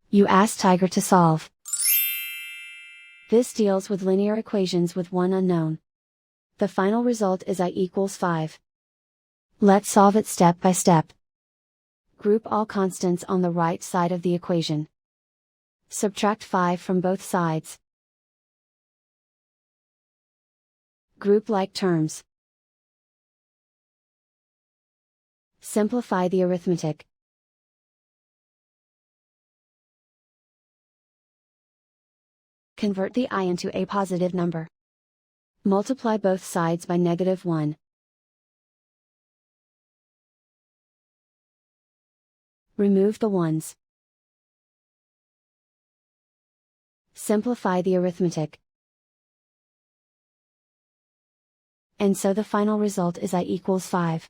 You ask Tiger to solve. This deals with linear equations with one unknown. The final result is I equals 5. Let's solve it step by step. Group all constants on the right side of the equation. Subtract 5 from both sides. Group like terms. Simplify the arithmetic. Convert the I into a positive number. Multiply both sides by -1. Remove the ones. Simplify the arithmetic. And so the final result is I equals 5.